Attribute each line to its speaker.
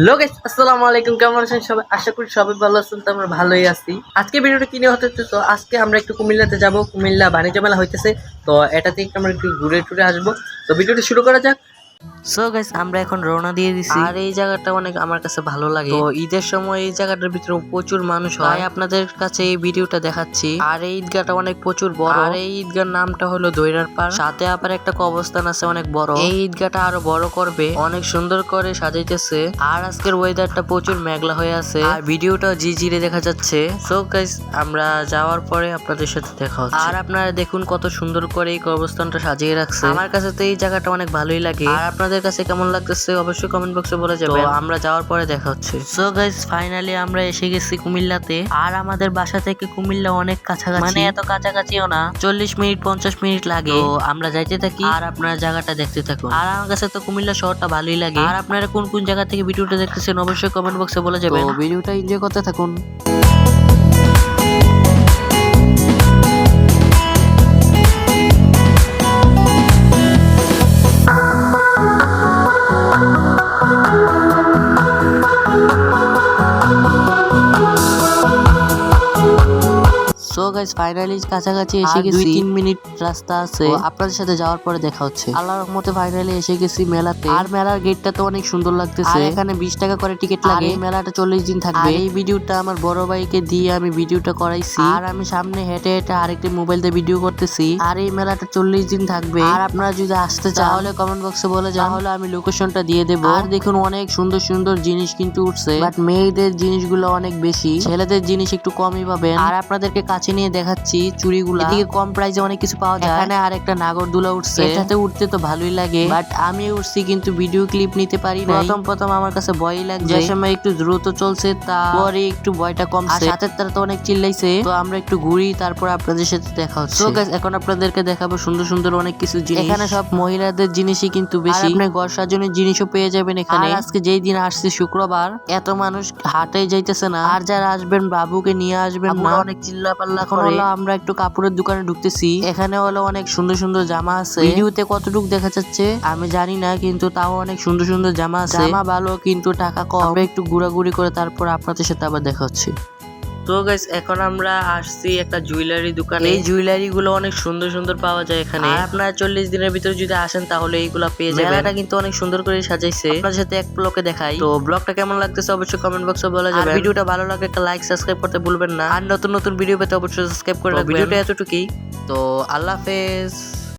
Speaker 1: Hello guys, আসসালামু আলাইকুম। কেমন আছেন সবাই? আশা করি সবাই ভালো আছেন। তো আমরা ভালোই আছি। আজকে ভিডিওটা কি নিয়ে হতে হচ্ছে, তো আজকে আমরা একটু কুমিল্লাতে যাব। কুমিল্লা বাণিজ্য মেলা হইতেছে, তো এটা থেকে আমরা একটু ঘুরে টুরে আসবো। তো ভিডিওটা শুরু করা যাক। সো গাইস, আমরা এখন রওনা দিয়ে দিছি। আর এই জায়গাটা অনেক আমার কাছে ভালো লাগে। তো ঈদের সময় এই জায়গাটার ভিতরে প্রচুর মানুষ হয়, আপনাদের কাছে এই ভিডিওটা দেখাচ্ছি। আর এই ঈদগাহটা অনেক প্রচুর বড়। আর এই ঈদগার নামটা হলো দৈরার পার, সাথে আবার একটা কবরস্থান আছে অনেক বড়। এই ঈদগাহটা আরো বড় করবে, অনেক সুন্দর করে সাজাইতেছে। আর আজকের ওয়েদারটা প্রচুর মেঘলা হয়ে আছে, আর ভিডিওটা ঝিরঝিরে দেখা যাচ্ছে। সো গাইস, আমরা যাওয়ার পরে আপনাদের সাথে দেখা হচ্ছে। আর আপনারা দেখুন কত সুন্দর করে এই কবরস্থানটা সাজিয়ে রাখছে। আমার কাছে তো এই জায়গাটা অনেক ভালোই লাগে। আর আপনাদের কাছে কেমন লাগতেছে অবশ্যই কমেন্ট বক্সে বলে যাবেন। আমরা যাওয়ার পরে দেখা হচ্ছে। সো গাইস, ফাইনালি আমরা এসে গেছি কুমিল্লাতে। আর আমাদের বাসা থেকে কুমিল্লা অনেক কাছাকাছি, মানে এত কাছাকাছিও না, 40 মিনিট 50 মিনিট লাগে। তো আমরা যাইতে থাকি আর আপনারা জায়গাটা দেখতে থাকুন। আর আমার কাছে তো কুমিল্লা শহরটা ভালোই লাগে। আর আপনারা কোন কোন জায়গা থেকে ভিডিওটা দেখতেছেন অবশ্যই কমেন্ট বক্সে বলে যাবেন। ভিডিওটা এনজয় করতে থাকুন। সো গাইস, ফাইনালি কাছাকাছি এসে গেছি। 2-3 মিনিট রাস্তা আছে, আপনাদের সাথে যাওয়ার পরে দেখা হচ্ছে। আল্লাহর রহমতে ফাইনালি এসে গেছি মেলাতে। আর মেলার গেটটা তো অনেক সুন্দর লাগতেছে। এখানে 20 টাকা করে টিকিট লাগে। এই মেলাটা 40 দিন থাকবে। এই ভিডিওটা আমার বড় ভাইকে দিয়ে আমি ভিডিওটা করাইছি। আর আমি সামনে হেঁটে হেঁটে আরেকটি মোবাইল দিয়ে ভিডিও করতেছি। আর এই মেলাটা 40 দিন থাকবে। আর আপনারা যদি আসতে চান তাহলে কমেন্ট বক্সে বলে যান, তাহলে আমি লোকেশনটা দিয়ে দেবো। আর দেখুন অনেক সুন্দর সুন্দর জিনিস কিন্তু উঠছে, বাট মেয়েদের জিনিসগুলো অনেক বেশি, ছেলেদের জিনিস একটু কমই পাবেন। আর আপনাদেরকে কাছে নিয়ে দেখাচ্ছি চুড়িগুলা, এদিকে কম প্রাইসে অনেক কিছু পাওয়া যায়। এখানে আরেকটা নাগরদোলা উঠছে, এটাতে উঠতে তো ভালোই লাগে, বাট আমি উঠছি কিন্তু ভিডিও ক্লিপ নিতে পারি না। প্রথম আমার কাছে ভয়ই লাগছে। যে সময় একটু দ্রুত চলছে তারপরে একটু ভয়টা কমছে। সাথের তারা তো অনেক চিল্লাইছে। তো আমরা একটু ঘুরি, তারপর আপনাদের সাথে দেখা হচ্ছে। তো গাইস, এখন আপনাদেরকে দেখাবো সুন্দর সুন্দর অনেক কিছু জিনিস। এখানে সব মহিলাদের জিনিসই কিন্তু বেশি, আপনি ঘর সাজানোর জিনিসও পেয়ে যাবেন এখানে। আজকে যেই দিন আসছে শুক্রবার, এত মানুষ হাটে যাইতেছে না। আর যারা আসবেন বাবুকে নিয়ে আসবেন না, অনেক চিল্লা পাল্লা করে। আমরা একটু কাপড়ের দোকানে ঢুকতেছি। এখানে হলো অনেক সুন্দর সুন্দর জামা আছে। ভিডিওতে কতটুকু দেখা যাচ্ছে আমি জানি না, কিন্তু তাও অনেক সুন্দর সুন্দর জামা আছে। জামা ভালো কিন্তু টাকা কম। আমরা একটু ঘোরাঘুরি করে তারপর আপনাদের সাথে আবার দেখা হচ্ছে। তো গাইস, এখন আমরা আসছি একটা জুয়েলারি দোকানে। এই জুয়েলারি গুলো অনেক সুন্দর সুন্দর পাওয়া যায় এখানে। আর আপনারা 40 দিনের ভিতরে যদি আসেন তাহলে এইগুলা পেয়ে যাবেন। মেলাটা কিন্তু অনেক সুন্দর করে সাজাইছে। আপনাদের সাথে এক ব্লকে দেখাই। তো ব্লগটা কেমন লাগতেছে অবশ্যই কমেন্ট বক্সে বলে যাবেন। আর ভিডিওটা ভালো লাগলে একটা লাইক সাবস্ক্রাইব করতে ভুলবেন না। আর নতুন নতুন ভিডিও পেতে অবশ্যই সাবস্ক্রাইব করে রাখবেন। ভিডিওটা এতটুকুই। তো আল্লাহ হাফেজ।